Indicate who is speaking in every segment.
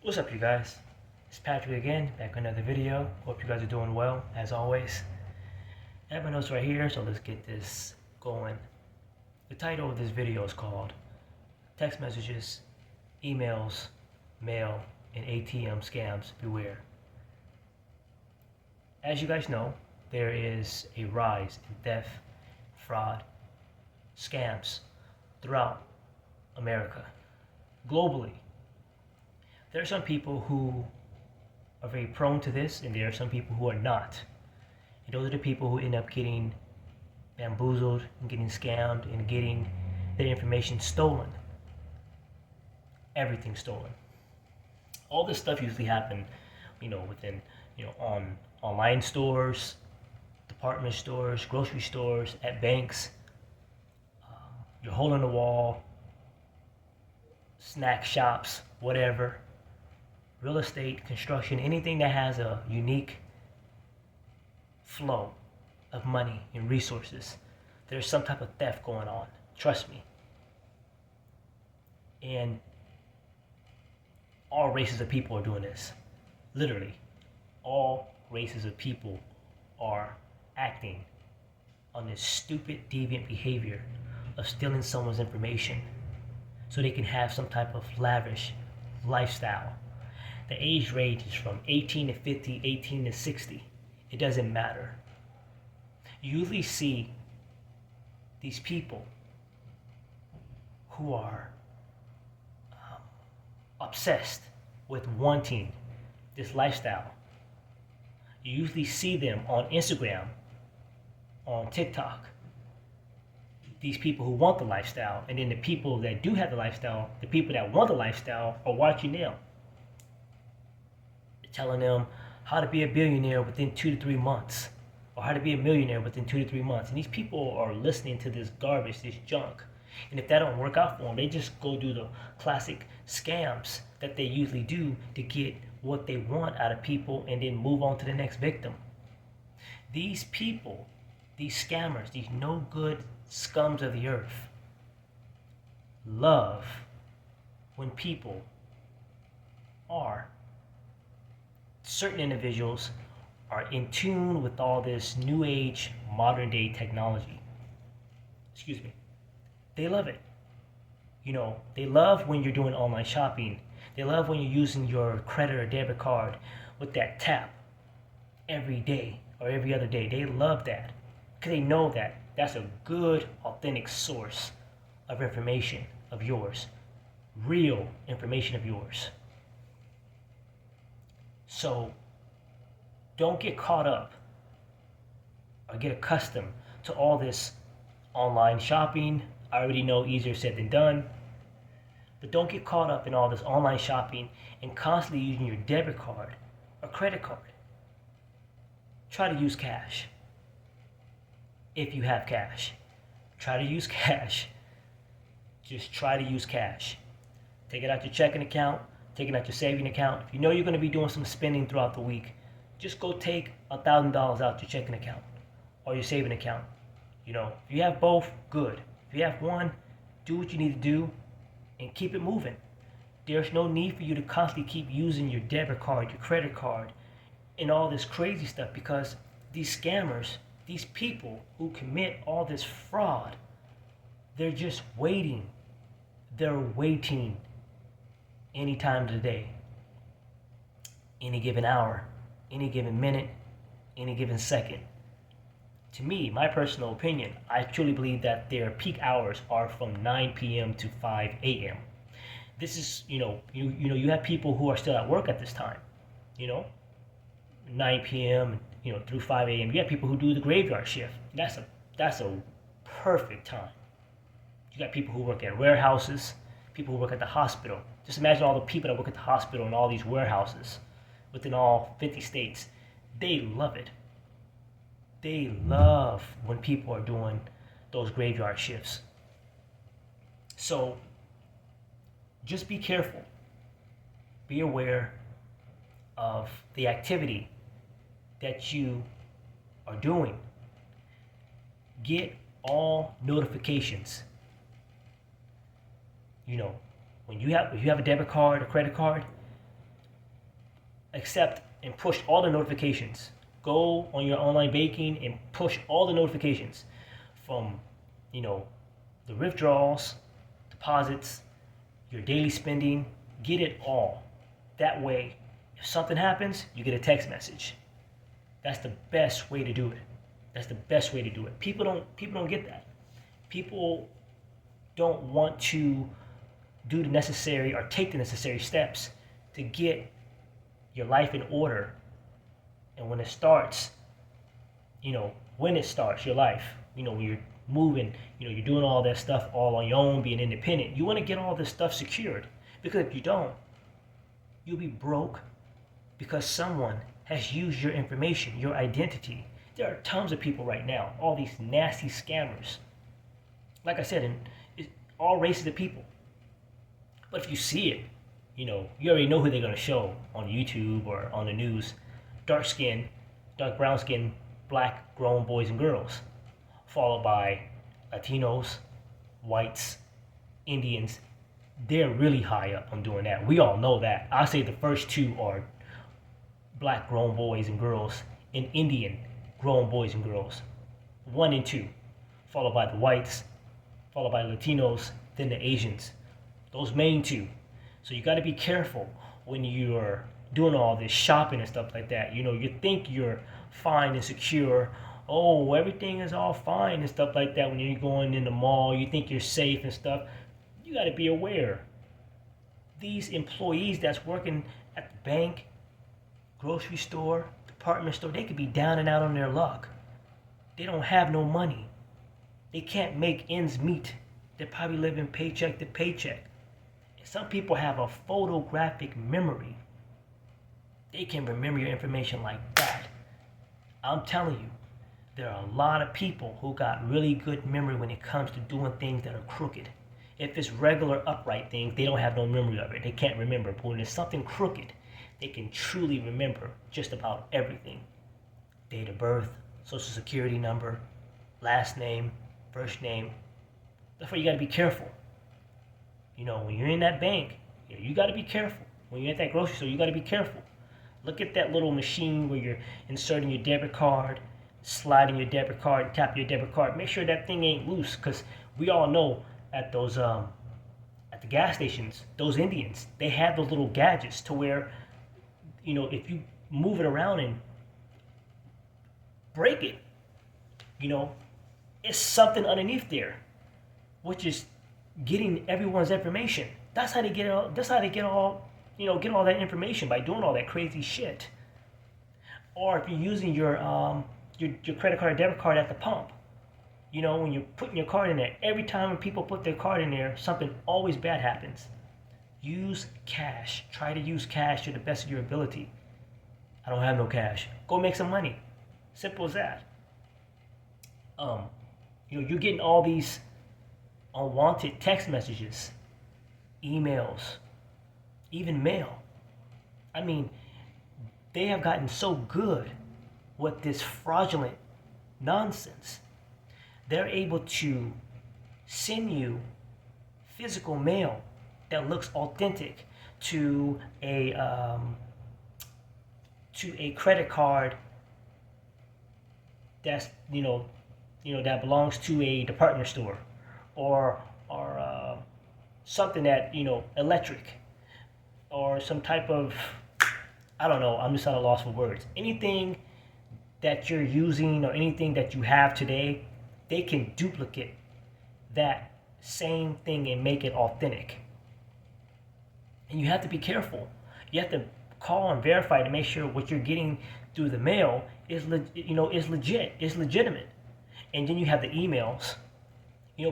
Speaker 1: What's up, you guys? It's Patrick again, back with another video. Hope you guys are doing well, as always. I have my notes right here, so let's get this going. The title of this video is called Text Messages, Emails, Mail, and ATM Scams Beware. As you guys know, there is a rise in theft, fraud, scams throughout America, globally. There are some people who are very prone to this, and there are some people who are not. And those are the people who end up getting bamboozled and getting scammed and getting their information stolen. Everything stolen. All this stuff usually happens, within, on online stores, department stores, grocery stores, at banks, your hole in the wall, snack shops, whatever. Real estate, construction, anything that has a unique flow of money and resources, there's some type of theft going on. Trust me. And all races of people are doing this. Literally, all races of people are acting on this stupid, deviant behavior of stealing someone's information so they can have some type of lavish lifestyle. The age range is from 18 to 50, 18 to 60. It doesn't matter. You usually see these people who are obsessed with wanting this lifestyle. You usually see them on Instagram, on TikTok. These people who want the lifestyle, and then the people that do have the lifestyle, the people that want the lifestyle are watching them, telling them how to be a billionaire within 2 to 3 months, or how to be a millionaire within 2 to 3 months. And these people are listening to this garbage, this junk. And if that don't work out for them, they just go do the classic scams that they usually do to get what they want out of people and then move on to the next victim. These people, these scammers, these no good scums of the earth, love when people are, certain individuals are in tune with all this new age, modern day technology. Excuse me. They love it. They love when you're doing online shopping. They love when you're using your credit or debit card with that tap every day or every other day. They love that because they know that that's a good, authentic source of information of yours, real information of yours. So don't get caught up or get accustomed to all this online shopping. I already know easier said than done. But don't get caught up in all this online shopping and constantly using your debit card or credit card. Try to use cash. If you have cash, try to use cash. Just try to use cash. Take it out your checking account. Take it out your saving account. If you know you're going to be doing some spending throughout the week, just go take $1,000 out your checking account or your saving account. If you have both, good. If you have one, do what you need to do and keep it moving. There's no need for you to constantly keep using your debit card, your credit card, and all this crazy stuff, because these scammers, these people who commit all this fraud, they're just waiting. They're waiting any time of the day, any given hour, any given minute, any given second. To me, my personal opinion, I truly believe that their peak hours are from 9 p.m. to 5 a.m. This is, you have people who are still at work at this time, 9 p.m. Through 5 a.m. You have people who do the graveyard shift. That's a perfect time. You got people who work at warehouses, people who work at the hospital. Just imagine all the people that work at the hospital and all these warehouses within all 50 states. They love it. They love when people are doing those graveyard shifts. So just be careful. Be aware of the activity that you are doing. Get all notifications. When if you have a debit card or credit card, accept and push all the notifications. Go on your online banking and push all the notifications from, you know, the withdrawals, deposits, your daily spending. Get it all. That way, if something happens, you get a text message. That's the best way to do it. That's the best way to do it. People don't get that. People don't want to do the necessary or take the necessary steps to get your life in order. And when it starts, your life, when you're moving, you're doing all that stuff all on your own, being independent, you want to get all this stuff secured. Because if you don't, you'll be broke because someone has used your information, your identity. There are tons of people right now, all these nasty scammers. Like I said, all races of people. But if you see it, you already know who they're going to show on YouTube or on the news. Dark skin, dark brown skin, black grown boys and girls, followed by Latinos, whites, Indians. They're really high up on doing that. We all know that. I say the first two are black grown boys and girls and Indian grown boys and girls. 1 and 2, followed by the whites, followed by Latinos, then the Asians. Those main two. So you got to be careful when you're doing all this shopping and stuff like that. You think you're fine and secure. Oh, everything is all fine and stuff like that when you're going in the mall. You think you're safe and stuff. You got to be aware. These employees that's working at the bank, grocery store, department store, they could be down and out on their luck. They don't have no money. They can't make ends meet. They're probably living paycheck to paycheck. Some people have a photographic memory. They can remember your information like that. I'm telling you, there are a lot of people who got really good memory when it comes to doing things that are crooked. If it's regular upright things, they don't have no memory of it. They can't remember. But when it's something crooked, they can truly remember just about everything. Date of birth, social security number, last name, first name. That's why you got to be careful. When you're in that bank, you got to be careful. When you're at that grocery store, you got to be careful. Look at that little machine where you're inserting your debit card, sliding your debit card, tap your debit card. Make sure that thing ain't loose, because we all know at those at the gas stations, those Indians, they have those little gadgets to where, if you move it around and break it, it's something underneath there, which is getting everyone's information. That's how they get all. That's how they get all. Get all that information by doing all that crazy shit. Or if you're using your credit card or debit card at the pump, when you're putting your card in there, every time when people put their card in there, something always bad happens. Use cash. Try to use cash to the best of your ability. I don't have no cash. Go make some money. Simple as that. You're getting all these unwanted text messages, emails, even mail. I mean, they have gotten so good with this fraudulent nonsense. They're able to send you physical mail that looks authentic to a credit card that's that belongs to a department store, or something that electric, or some type of, I don't know, I'm just at a loss for words. Anything that you're using or anything that you have today, they can duplicate that same thing and make it authentic. And you have to be careful. You have to call and verify to make sure what you're getting through the mail is legit, is legitimate. And then you have the emails.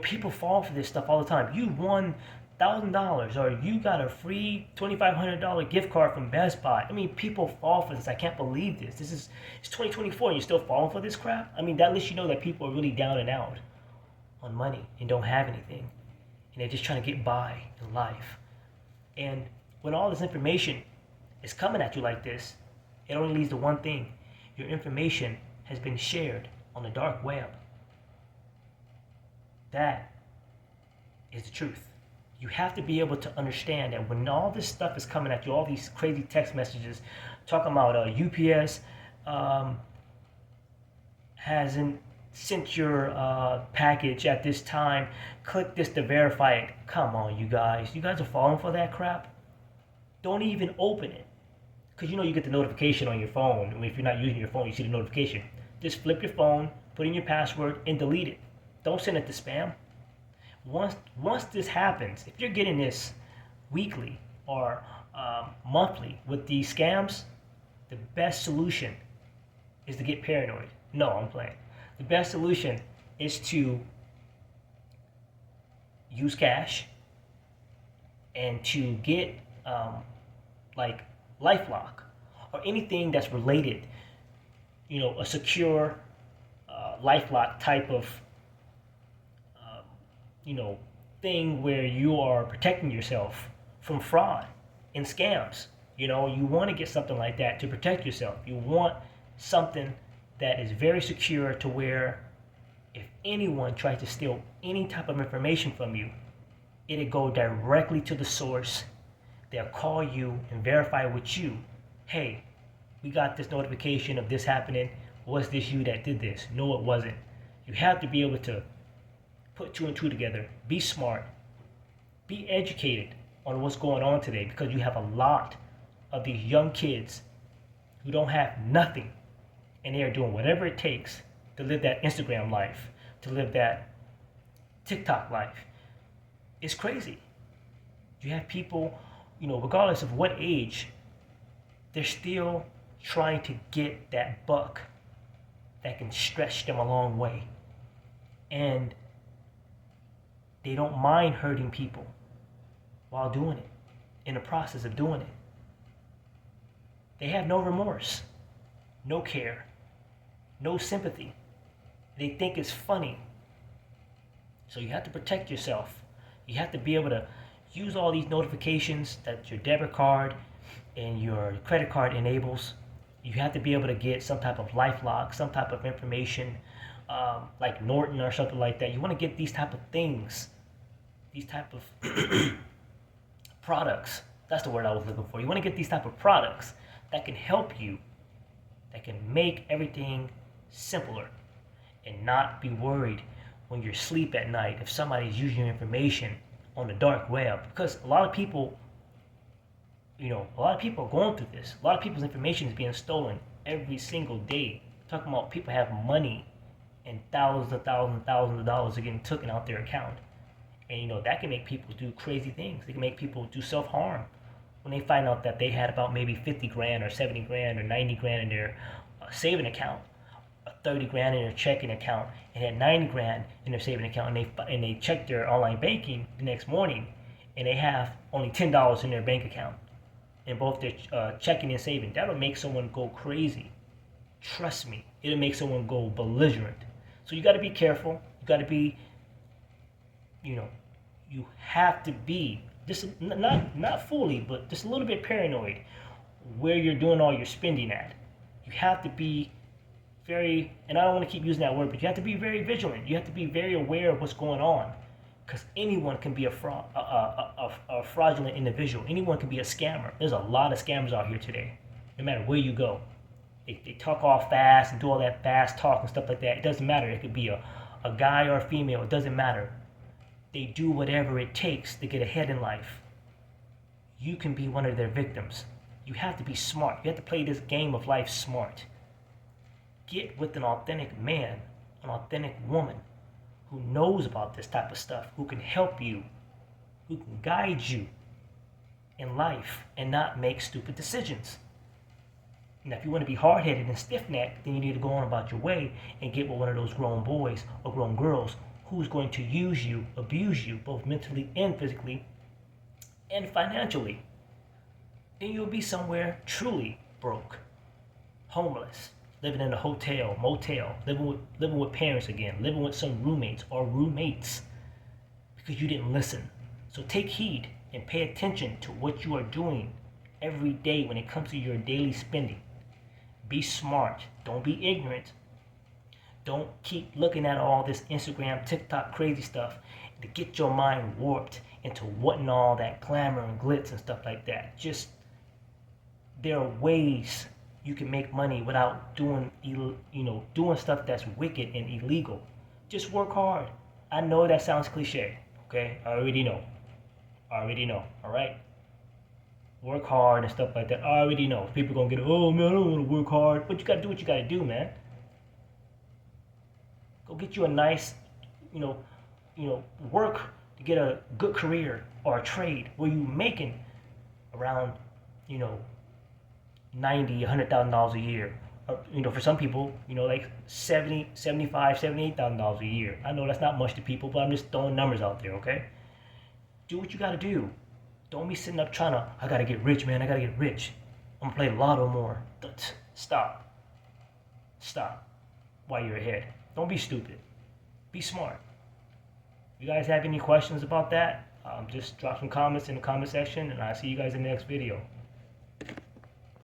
Speaker 1: People fall for this stuff all the time. You won $1,000, or you got a free $2,500 gift card from Best Buy. I mean, people fall for this. I can't believe this. It's 2024 and you're still falling for this crap? I mean, that lets you know that people are really down and out on money and don't have anything. And they're just trying to get by in life. And when all this information is coming at you like this, it only leads to one thing. Your information has been shared on the dark web. That is the truth. You have to be able to understand that when all this stuff is coming at you, all these crazy text messages, talking about UPS um, hasn't sent your package at this time. Click this to verify it. Come on, you guys. You guys are falling for that crap. Don't even open it. Because you get the notification on your phone. I mean, if you're not using your phone, you see the notification. Just flip your phone, put in your password, and delete it. Don't send it to spam. Once this happens, if you're getting this weekly or monthly with these scams, the best solution is to get paranoid. No, I'm playing. The best solution is to use cash and to get like LifeLock or anything that's related, a secure LifeLock type of thing where you are protecting yourself from fraud and scams. You want to get something like that to protect yourself. You want something that is very secure to where if anyone tries to steal any type of information from you, it'll go directly to the source. They'll call you and verify with you, hey, we got this notification of this happening. Was this you that did this? No, it wasn't. You have to be able to put two and two together. Be smart. Be educated on what's going on today, because you have a lot of these young kids who don't have nothing, and they are doing whatever it takes to live that Instagram life, to live that TikTok life. It's crazy. You have people, regardless of what age, they're still trying to get that buck that can stretch them a long way. And they don't mind hurting people while doing it, in the process of doing it. They have no remorse, no care, no sympathy. They think it's funny. So you have to protect yourself. You have to be able to use all these notifications that your debit card and your credit card enables. You have to be able to get some type of LifeLock, some type of information, like Norton or something like that. You want to get these type of things, these type of products. That's the word I was looking for. You want to get these type of products that can help you, that can make everything simpler, and not be worried when you're asleep at night if somebody's using your information on the dark web. Because a lot of people are going through this. A lot of people's information is being stolen every single day. Talking about people have money and thousands of dollars are getting taken out their account. And that can make people do crazy things. It can make people do self-harm when they find out that they had about maybe 50 grand or 70 grand or 90 grand in their saving account, 30 grand in their checking account, and had 90 grand in their saving account, and they check their online banking the next morning, and they have only $10 in their bank account in both their checking and saving. That'll make someone go crazy. Trust me, it'll make someone go belligerent. So you got to be careful. You got to be, you have to be just not fully, but just a little bit paranoid where you're doing all your spending at. You have to be very, and I don't want to keep using that word, but you have to be very vigilant. You have to be very aware of what's going on, because anyone can be a fraudulent individual. Anyone can be a scammer. There's a lot of scammers out here today, no matter where you go. They talk all fast and do all that fast talk and stuff like that. It doesn't matter. It could be a guy or a female. It doesn't matter. They do whatever it takes to get ahead in life. You can be one of their victims. You have to be smart. You have to play this game of life smart. Get with an authentic man, an authentic woman who knows about this type of stuff, who can help you, who can guide you in life and not make stupid decisions. Now, if you want to be hard-headed and stiff-necked, then you need to go on about your way and get with one of those grown boys or grown girls who's going to use you, abuse you, both mentally and physically and financially. Then you'll be somewhere truly broke, homeless, living in a hotel, motel, living with parents again, living with some roommates or roommates because you didn't listen. So take heed and pay attention to what you are doing every day when it comes to your daily spending. Be smart. Don't be ignorant. Don't keep looking at all this Instagram, TikTok, crazy stuff to get your mind warped into wanting all that glamour and glitz and stuff like that. Just there are ways you can make money without doing doing stuff that's wicked and illegal. Just work hard. I know that sounds cliche. Okay, I already know. I already know. All right. Work hard and stuff like that. I already know. People gonna get, oh man, I don't want to work hard, but you gotta do what you gotta do, man. Go get you a nice, you know, work to get a good career or a trade where you making around, you know, 90, $100,000 a year. Or, for some people, like 70, 75, $78,000 a year. I know that's not much to people, but I'm just throwing numbers out there, okay? Do what you gotta do. Don't be sitting up trying to, I gotta get rich, man. I gotta get rich. I'm gonna play lotto more. Stop. Stop while you're ahead. Don't be stupid. Be smart. If you guys have any questions about that, just drop some comments in the comment section, and I'll see you guys in the next video.